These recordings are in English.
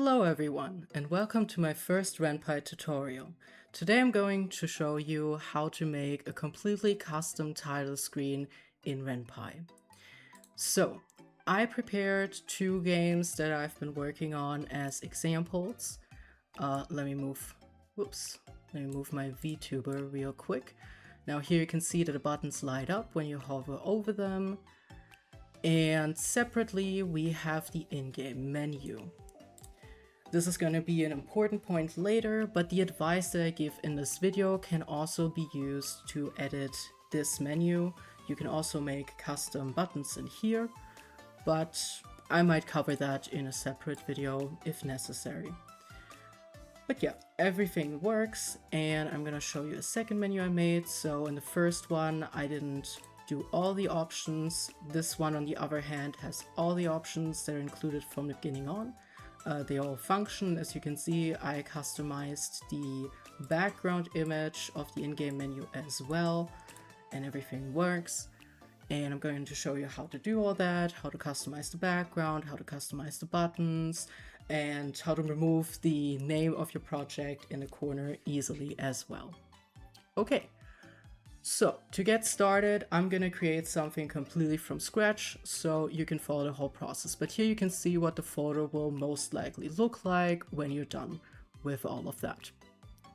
Hello everyone, and welcome to my first Ren'Py tutorial. Today I'm going to show you how to make a completely custom title screen in Ren'Py. So, I prepared two games that I've been working on as examples. Let me move my VTuber real quick. Now here you can see that the buttons light up when you hover over them. And separately we have the in-game menu. This is going to be an important point later, but the advice that I give in this video can also be used to edit this menu. You can also make custom buttons in here, but I might cover that in a separate video if necessary. But yeah, everything works, and I'm going to show you the second menu I made. So in the first one, I didn't do all the options. This one, on the other hand, has all the options that are included from the beginning on. They all function. As you can see, I customized the background image of the in-game menu as well, and everything works. And I'm going to show you how to do all that, how to customize the background, how to customize the buttons, and how to remove the name of your project in the corner easily as well. Okay. So, to get started, I'm gonna create something completely from scratch so you can follow the whole process. But here you can see what the folder will most likely look like when you're done with all of that,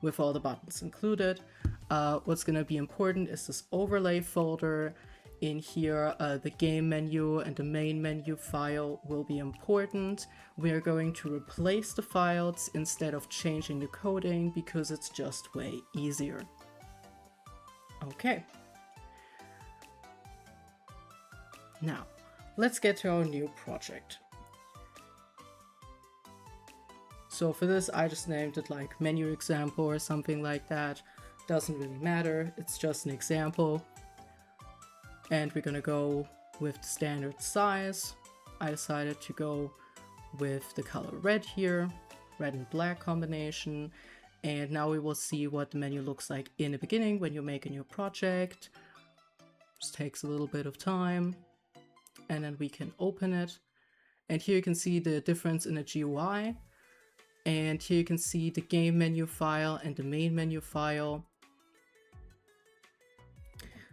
with all the buttons included. What's gonna be important is this overlay folder. In here, the game menu and the main menu file will be important. We are going to replace the files instead of changing the coding because it's just way easier. Okay. Now, let's get to our new project. So for this, I just named it like menu example or something like that. Doesn't really matter, it's just an example. And we're gonna go with the standard size. I decided to go with the color red here, red and black combination. And now we will see what the menu looks like in the beginning when you make a new project. Just takes a little bit of time, and then we can open it. And here you can see the difference in the GUI. And here you can see the game menu file and the main menu file.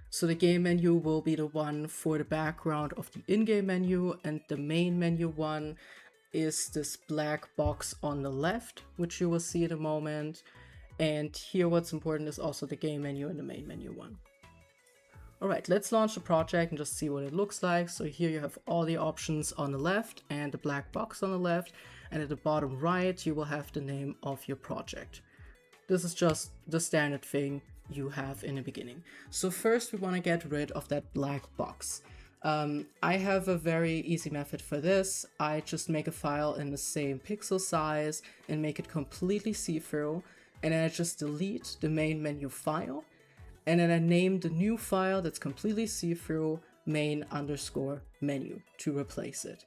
So the game menu will be the one for the background of the in-game menu, and the main menu one is this black box on the left, which you will see in a moment. And here what's important is also the game menu and the main menu one. Alright, let's launch the project and just see what it looks like. So here you have all the options on the left and the black box on the left, and at the bottom right you will have the name of your project. This is just the standard thing you have in the beginning. So first we want to get rid of that black box. I have a very easy method for this. I just make a file in the same pixel size and make it completely see-through, and then I just delete the main menu file, and then I name the new file that's completely see-through main_menu to replace it.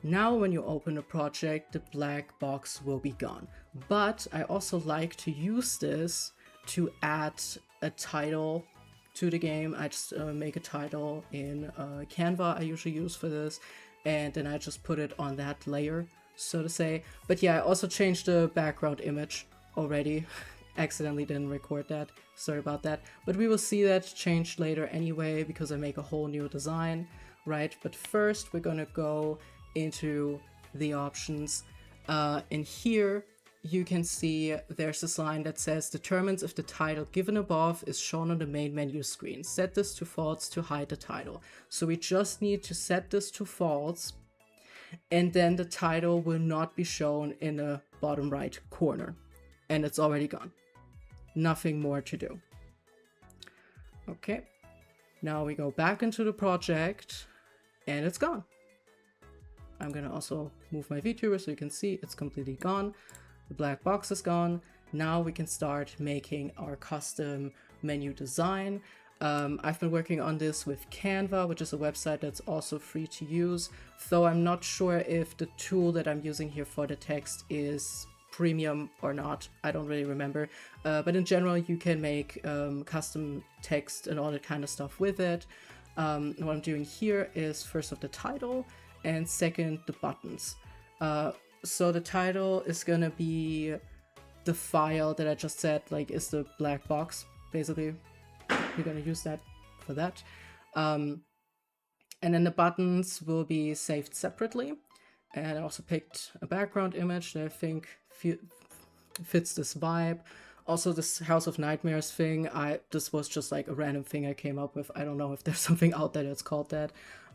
Now when you open a project, the black box will be gone. But I also like to use this to add a title to the game. I just make a title in Canva I usually use for this, and then I just put it on that layer, so to say. But yeah, I also changed the background image already. Accidentally didn't record that, sorry about that. But we will see that changed later anyway, because I make a whole new design, right? But first we're gonna go into the options. In here you can see there's this line that says determines if the title given above is shown on the main menu screen. Set this to false to hide the title. So we just need to set this to false, and then the title will not be shown in the bottom right corner, and it's already gone. Nothing more to do. Okay, now we go back into the project and it's gone. I'm gonna also move my VTuber so you can see it's completely gone. The black box is gone. Now we can start making our custom menu design. I've been working on this with Canva, which is a website that's also free to use, though I'm not sure if the tool that I'm using here for the text is premium or not. I don't really remember. But in general, you can make custom text and all that kind of stuff with it. What I'm doing here is first of the title and second the buttons. So the title is gonna be the file that I just said, like, is the black box. Basically, we're gonna use that for that. And then the buttons will be saved separately. And I also picked a background image that I think fits this vibe. Also, this House of Nightmares thing, this was just like a random thing I came up with. I don't know if there's something out there that's called that.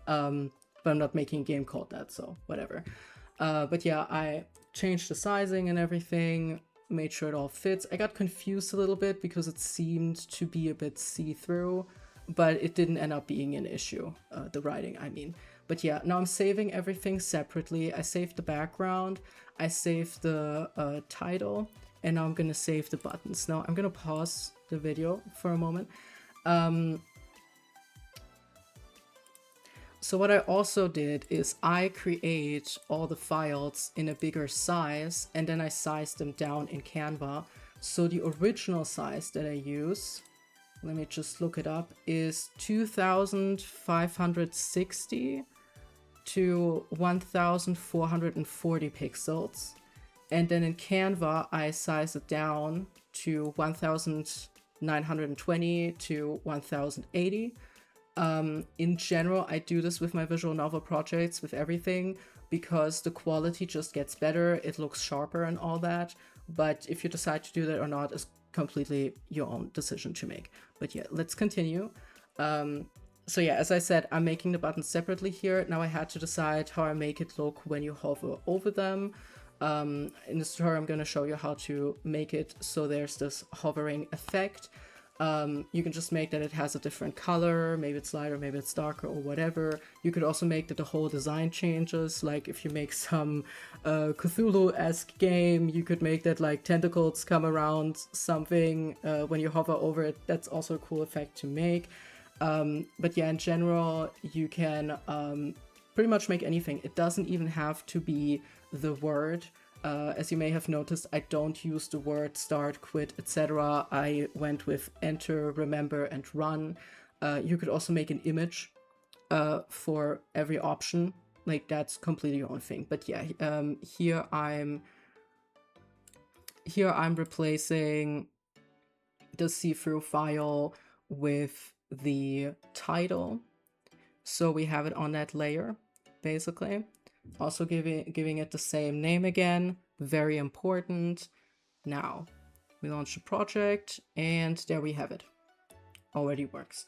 But I'm not making a game called that, so whatever. But yeah, I changed the sizing and everything, made sure it all fits. I got confused a little bit because it seemed to be a bit see-through, but it didn't end up being an issue, the writing, I mean. But yeah, now I'm saving everything separately. I saved the background, I saved the title, and now I'm gonna save the buttons. Now I'm gonna pause the video for a moment. So what I also did is I create all the files in a bigger size, and then I size them down in Canva. So the original size that I use, let me just look it up, is 2560 to 1440 pixels. And then in Canva, I size it down to 1920 to 1080. In general, I do this with my visual novel projects, with everything, because the quality just gets better, it looks sharper and all that. But if you decide to do that or not is completely your own decision to make. But yeah, let's continue. So yeah, as I said, I'm making the buttons separately here. Now I had to decide how I make it look when you hover over them. In this tutorial, I'm going to show you how to make it so there's this hovering effect. You can just make that it has a different color, maybe it's lighter, maybe it's darker or whatever. You could also make that the whole design changes, like if you make some Cthulhu-esque game, you could make that like tentacles come around something when you hover over it. That's also a cool effect to make. But yeah, in general, you can pretty much make anything. It doesn't even have to be the word. As you may have noticed, I don't use the word start, quit, etc. I went with enter, remember, and run. You could also make an image for every option. Like, that's completely your own thing. But yeah, here I'm replacing the see-through file with the title. So we have it on that layer, basically. Also giving it the same name again, very important. Now, we launch the project, and there we have it. Already works.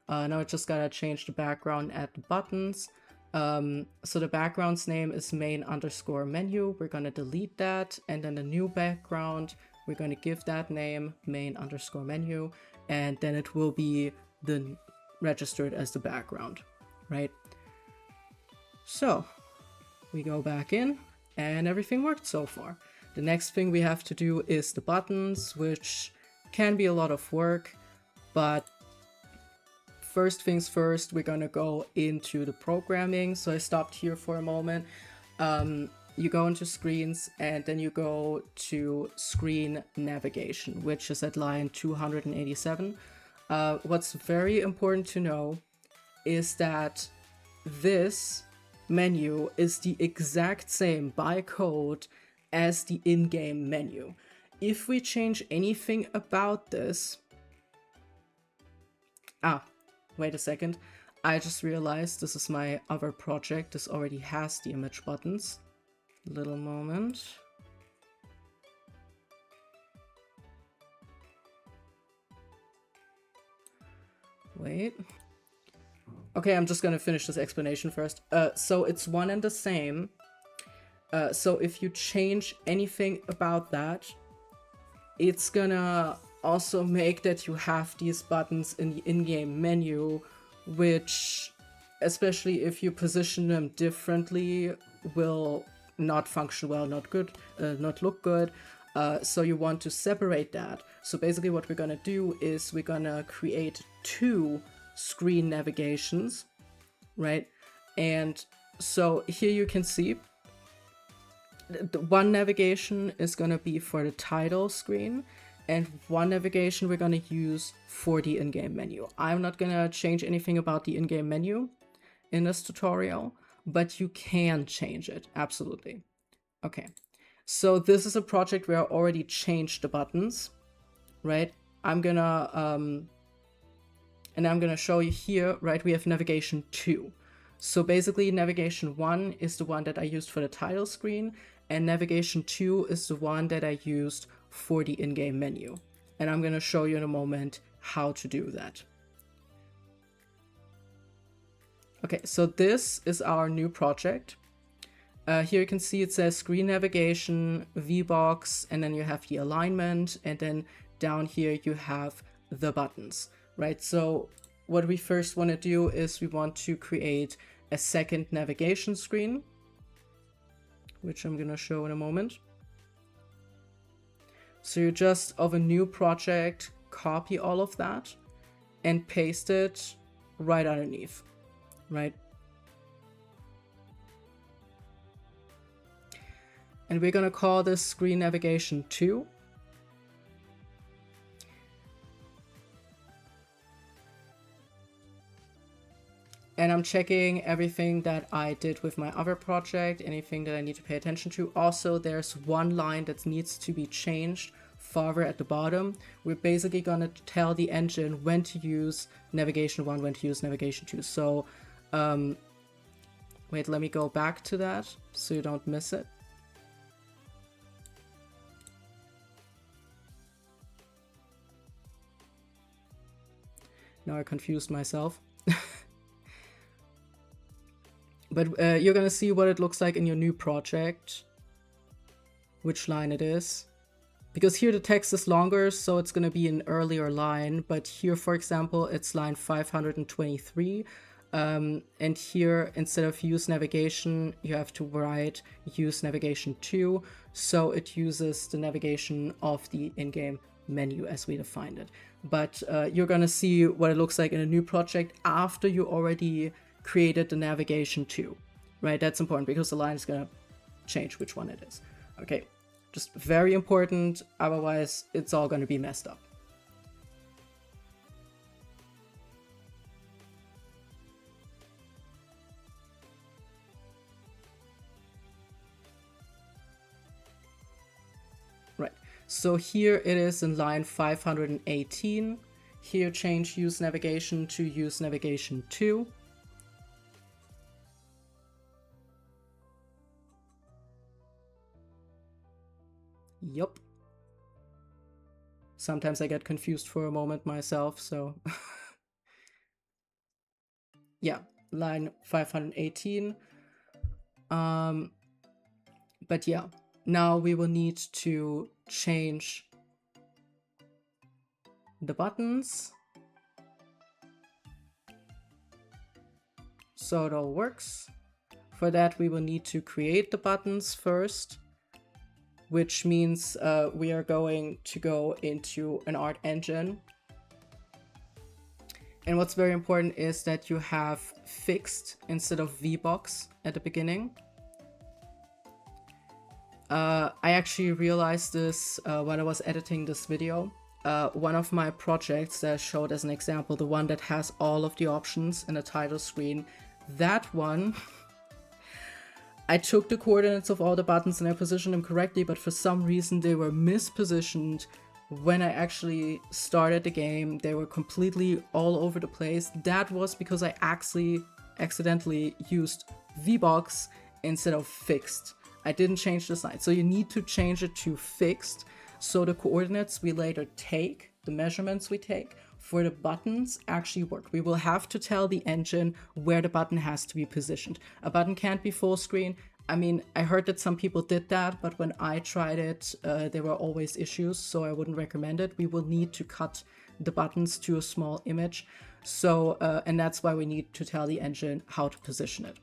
Now I just gotta change the background at the buttons. So the background's name is main_menu. We're gonna delete that, and then the new background, we're gonna give that name main_menu, and then it will be registered as the background, right? So we go back in, and everything worked so far. The next thing we have to do is the buttons, which can be a lot of work, but first things first, we're gonna go into the programming. So I stopped here for a moment. You go into screens, and then you go to screen navigation, which is at line 287. What's very important to know is that this menu is the exact same by code as the in-game menu. If we change anything about this... wait a second. I just realized this is my other project. This already has the image buttons. Little moment. Wait. Okay, I'm just gonna finish this explanation first. So it's one and the same. So if you change anything about that, it's gonna also make that you have these buttons in the in-game menu, which, especially if you position them differently, will not function well, not look good. So you want to separate that. So basically what we're gonna do is we're gonna create two screen navigations, right? And so here you can see the one navigation is going to be for the title screen, and one navigation we're going to use for the in-game menu. I'm not going to change anything about the in-game menu in this tutorial, but you can change it, absolutely. Okay, so this is a project where I already changed the buttons, right? I'm gonna show you here, right? We have navigation 2. So basically navigation 1 is the one that I used for the title screen, and navigation 2 is the one that I used for the in-game menu. And I'm gonna show you in a moment how to do that. Okay, so this is our new project. Here you can see it says screen navigation, VBox, and then you have the alignment, and then down here you have the buttons, right? So what we first want to do is we want to create a second navigation screen, which I'm going to show in a moment. So you just, of a new project, copy all of that and paste it right underneath, right? And we're going to call this screen navigation 2. And I'm checking everything that I did with my other project, anything that I need to pay attention to. Also, there's one line that needs to be changed farther at the bottom. We're basically going to tell the engine when to use navigation 1, when to use navigation 2. So, wait, let me go back to that so you don't miss it. Now I confused myself. But you're gonna see what it looks like in your new project, which line it is. Because here the text is longer, so it's gonna be an earlier line, but here, for example, it's line 523. And here, instead of use navigation, you have to write use navigation 2, so it uses the navigation of the in-game menu as we defined it. But you're gonna see what it looks like in a new project after you already created the navigation 2, right? That's important because the line is gonna change which one it is. Okay, just very important, otherwise it's all gonna be messed up. Right, so here it is in line 518. Here change use navigation to use navigation 2. Yup. Sometimes I get confused for a moment myself, so yeah, line 518. But yeah, now we will need to change the buttons so it all works. For that, we will need to create the buttons first, which means we are going to go into an art engine. And what's very important is that you have fixed instead of VBox at the beginning. I actually realized this when I was editing this video. One of my projects that I showed as an example, the one that has all of the options in the title screen, that one, I took the coordinates of all the buttons and I positioned them correctly, but for some reason they were mispositioned when I actually started the game. They were completely all over the place. That was because I actually accidentally used VBox instead of fixed. I didn't change the sign. So you need to change it to fixed. So the coordinates we later take, the measurements we take for the buttons actually work. We will have to tell the engine where the button has to be positioned. A button can't be full screen. I mean, I heard that some people did that, but when I tried it, there were always issues, so I wouldn't recommend it. We will need to cut the buttons to a small image. So, and that's why we need to tell the engine how to position it,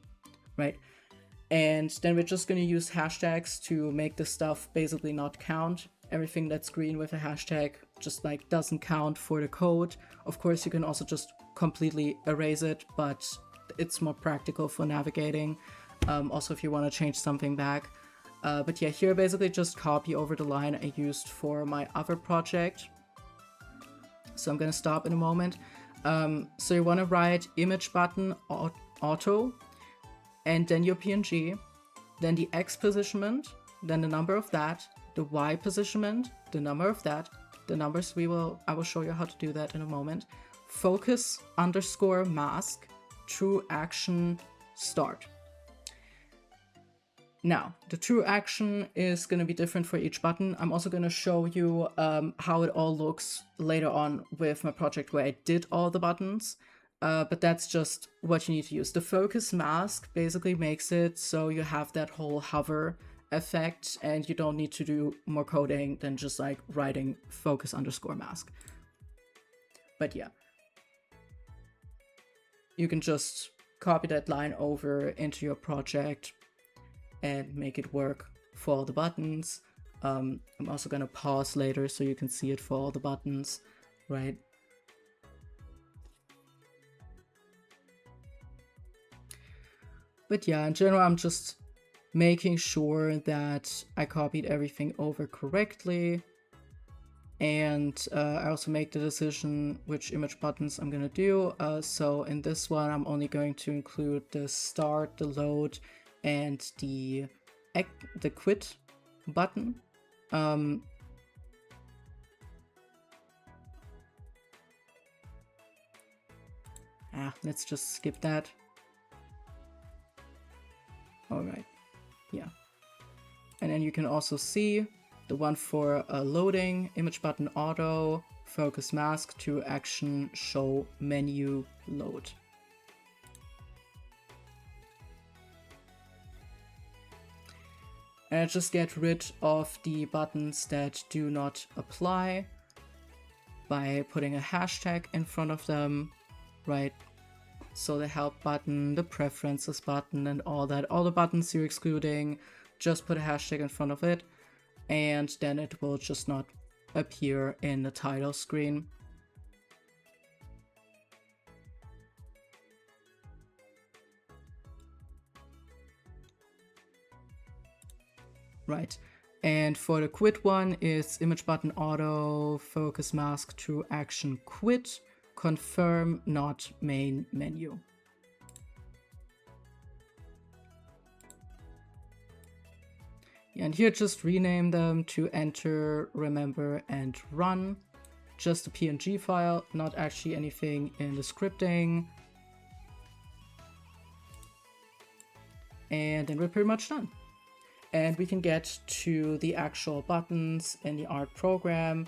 right? And then we're just going to use hashtags to make this stuff basically not count. Everything that's green with a hashtag just like doesn't count for the code. Of course, you can also just completely erase it, but it's more practical for navigating. Also, if you want to change something back. But yeah, here basically just copy over the line I used for my other project. So I'm going to stop in a moment. So you want to write image button auto, and then your PNG, then the X positionment, then the number of that, the Y positionment, the number of that, the numbers I will show you how to do that in a moment. Focus underscore mask, true action start. Now, the true action is going to be different for each button. I'm also going to show you how it all looks later on with my project where I did all the buttons. But that's just what you need to use. The focus mask basically makes it so you have that whole hover effect and you don't need to do more coding than just like writing focus underscore mask. But yeah, you can just copy that line over into your project and make it work for all the buttons. I'm also going to pause later so you can see it for all the buttons, right? But yeah, in general, I'm just making sure that I copied everything over correctly. And I also make the decision which image buttons I'm going to do. So in this one, I'm only going to include the start, the load, and the quit button. Let's just skip that. All right, yeah. And then you can also see the one for loading, image button auto, focus mask, to action, show, menu, load. And I just get rid of the buttons that do not apply by putting a hashtag in front of them, right? So the help button, the preferences button, and all that. All the buttons you're excluding, just put a hashtag in front of it, and then it will just not appear in the title screen. Right. And for the quit one, it's image button auto, focus mask, true action quit, confirm, not main menu. And here just rename them to enter, remember, and run. Just a PNG file, not actually anything in the scripting. And then we're pretty much done. And we can get to the actual buttons in the art program.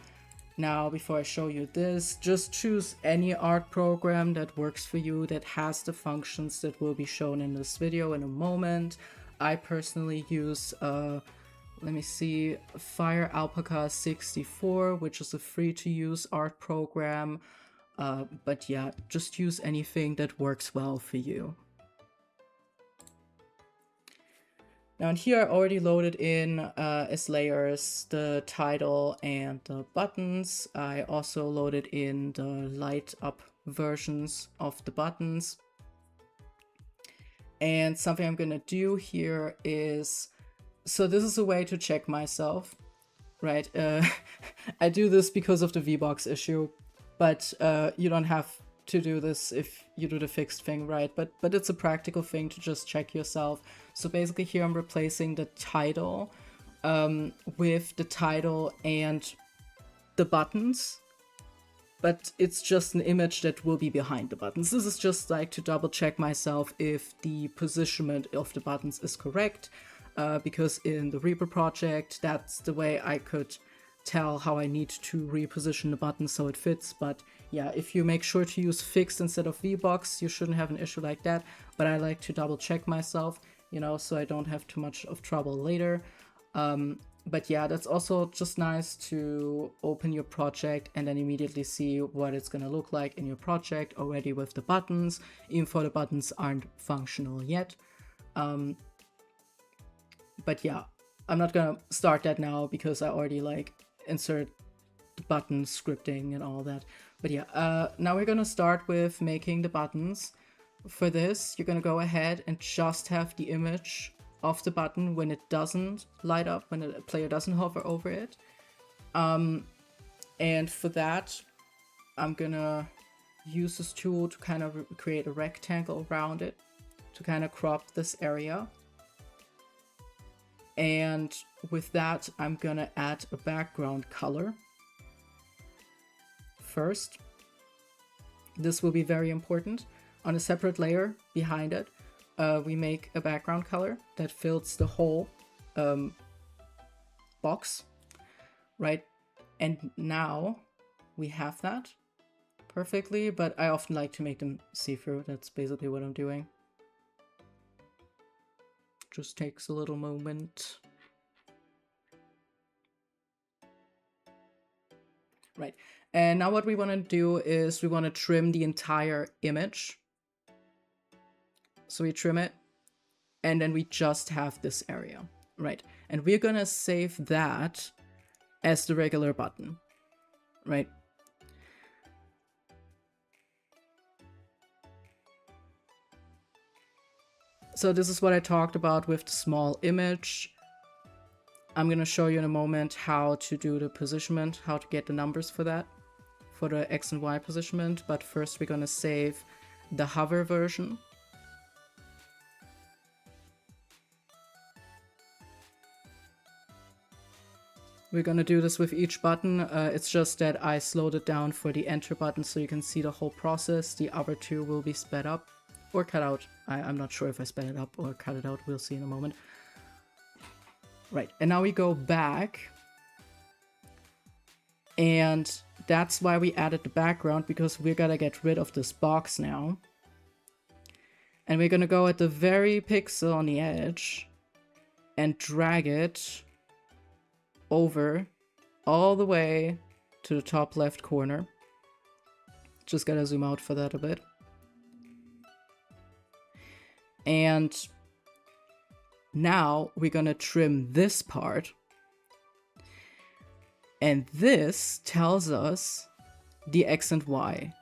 Now, before I show you this, just choose any art program that works for you, that has the functions that will be shown in this video in a moment. I personally use, let me see, Fire Alpaca 64, which is a free-to-use art program. But yeah, just use anything that works well for you. Now in here I already loaded in as layers the title and the buttons. I also loaded in the light up versions of the buttons. And something I'm gonna do here is, so this is a way to check myself, right? I do this because of the VBox issue, but you don't have to do this if you do the fixed thing, right? But it's a practical thing to just check yourself. So basically here I'm replacing the title with the title and the buttons, but it's just an image that will be behind the buttons. This is just like to double check myself if the positionment of the buttons is correct, because in the Reaper project, that's the way I could tell how I need to reposition the button so it fits. But yeah, if you make sure to use fixed instead of VBox, you shouldn't have an issue like that. But I like to double check myself, you know, so I don't have too much of trouble later. But yeah, that's also just nice to open your project and then immediately see what it's gonna look like in your project already with the buttons, even though the buttons aren't functional yet. But yeah, I'm not gonna start that now because I already like insert the button scripting and all that. But yeah, now we're gonna start with making the buttons. For this, you're gonna go ahead and just have the image of the button when it doesn't light up, when the player doesn't hover over it. And for that, I'm gonna use this tool to kind of create a rectangle around it to kind of crop this area. And with that, I'm gonna add a background color first. This will be very important. On a separate layer behind it, we make a background color that fills the whole box, right? And now we have that perfectly, but I often like to make them see-through. That's basically what I'm doing. Just takes a little moment. Right, and now what we want to do is we want to trim the entire image. So we trim it, and then we just have this area, right? And we're gonna save that as the regular button, right? So this is what I talked about with the small image. I'm gonna show you in a moment how to do the positionment, how to get the numbers for that, for the X and Y positionment. But first we're gonna save the hover version. We're gonna do this with each button. It's just that I slowed it down for the enter button so you can see the whole process. The other two will be sped up or cut out. I'm not sure if I sped it up or cut it out. We'll see in a moment. Right, and now we go back. And that's why we added the background, because we're gonna get rid of this box now. And we're gonna go at the very pixel on the edge and drag it over all the way to the top left corner. Just gotta zoom out for that a bit. And now we're gonna trim this part. And this tells us the X and Y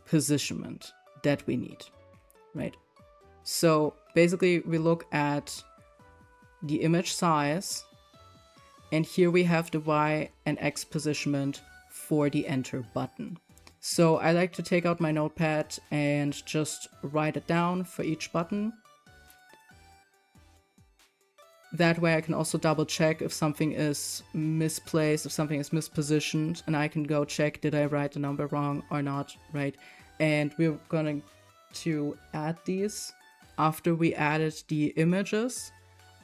positionment that we need, right? So basically we look at the image size, and here we have the Y and X positionment for the enter button. So I like to take out my notepad and just write it down for each button. That way I can also double check if something is misplaced, if something is mispositioned, and I can go check, did I write the number wrong or not, right? And we're going to add these after we added the images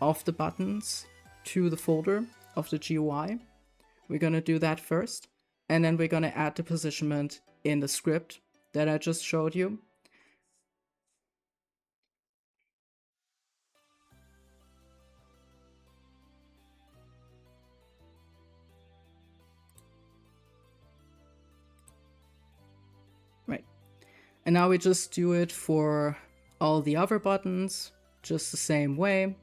of the buttons to the folder of the GUI. We're going to do that first, and then we're going to add the positionment in the script that I just showed you. Right, and now we just do it for all the other buttons, just the same way.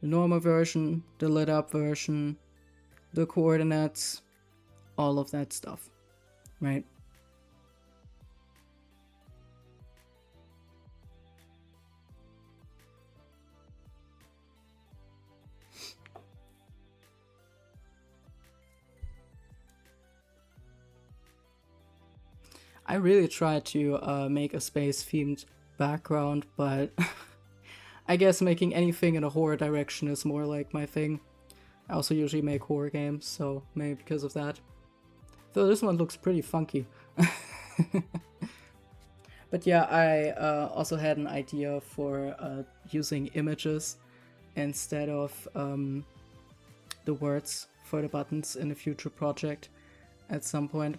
The normal version, the lit up version, the coordinates, all of that stuff, right? I really tried to make a space-themed background, but I guess making anything in a horror direction is more like my thing. I also usually make horror games, so maybe because of that. Though this one looks pretty funky. But yeah, I also had an idea for using images instead of the words for the buttons in a future project at some point.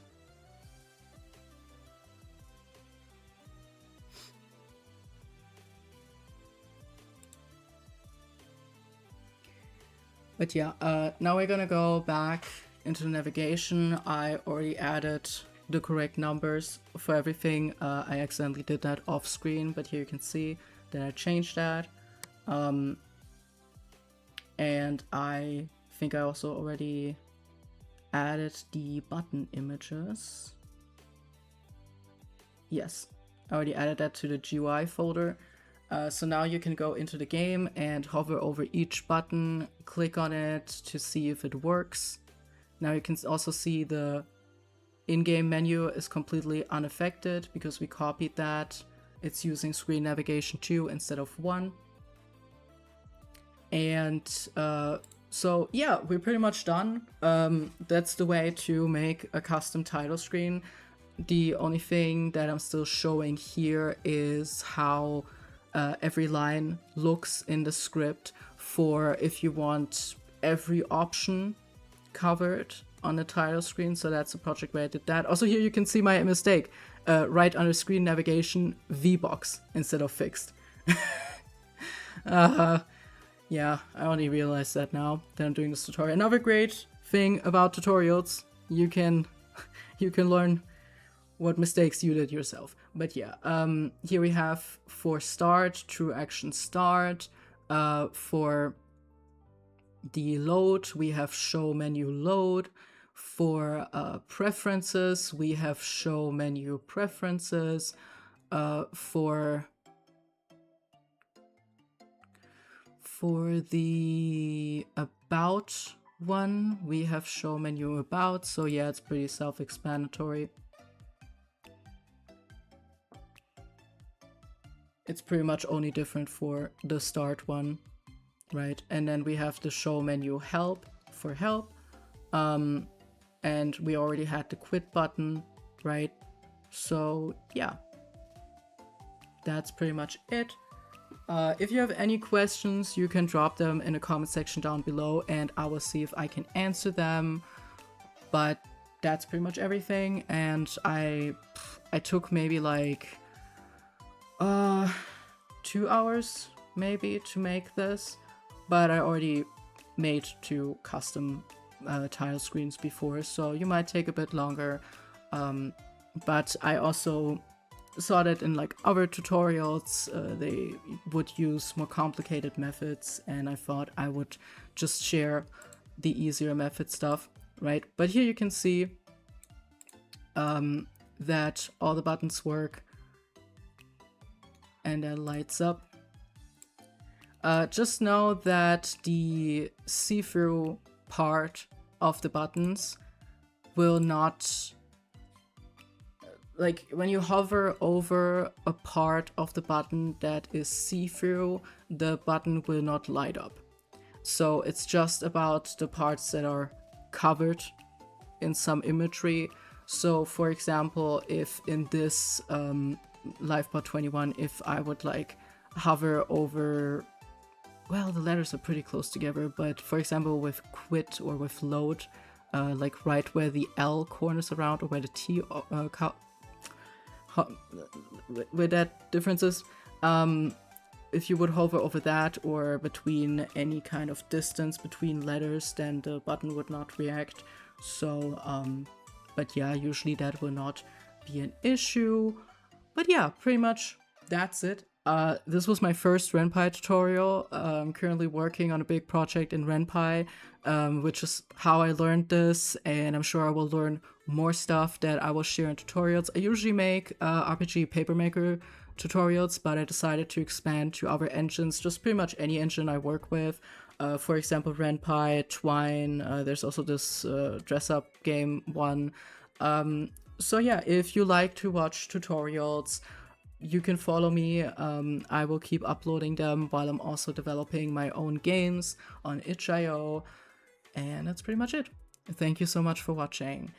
But yeah, now we're gonna go back into the navigation. I already added the correct numbers for everything. I accidentally did that off screen, but here you can see that I changed that. And I think I also already added the button images. Yes, I already added that to the GUI folder. So now you can go into the game and hover over each button, click on it to see if it works. Now you can also see the in-game menu is completely unaffected because we copied that. It's using screen navigation 2 instead of 1. And so yeah, we're pretty much done. That's the way to make a custom title screen. The only thing that I'm still showing here is how every line looks in the script for if you want every option covered on the title screen. So that's a project where I did that. Also here you can see my mistake. Right under screen navigation, VBox instead of fixed. Yeah, I only realized that now that I'm doing this tutorial. Another great thing about tutorials, you can learn what mistakes you did yourself. But yeah, here we have for start, true action start. For the load, we have show menu load. For preferences, we have show menu preferences. For the about one, we have show menu about. So yeah, it's pretty self-explanatory. It's pretty much only different for the start one, right? And then we have the show menu help for help. And we already had the quit button, right? So yeah, that's pretty much it. If you have any questions, you can drop them in the comment section down below and I will see if I can answer them. But that's pretty much everything. And I took maybe like 2 hours maybe to make this, but I already made 2 custom title screens before, so you might take a bit longer. But I also saw that in like other tutorials they would use more complicated methods, and I thought I would just share the easier method stuff, right? But here you can see that all the buttons work and that lights up. Just know that the see-through part of the buttons will not, like when you hover over a part of the button that is see-through, the button will not light up. So it's just about the parts that are covered in some imagery. So for example, if in this LiveBot 21, if I would like hover over, well, the letters are pretty close together, but for example with quit or with load, like right where the L corners around or where the T where that difference is, if you would hover over that or between any kind of distance between letters, then the button would not react. So but yeah, usually that will not be an issue. But yeah, pretty much that's it. This was my first Ren'Py tutorial. I'm currently working on a big project in Ren'Py, which is how I learned this, and I'm sure I will learn more stuff that I will share in tutorials. I usually make RPG Papermaker tutorials, but I decided to expand to other engines, just pretty much any engine I work with. For example, Ren'Py, Twine, there's also this dress-up game one. So yeah, if you like to watch tutorials, you can follow me. I will keep uploading them while I'm also developing my own games on itch.io. And that's pretty much it. Thank you so much for watching.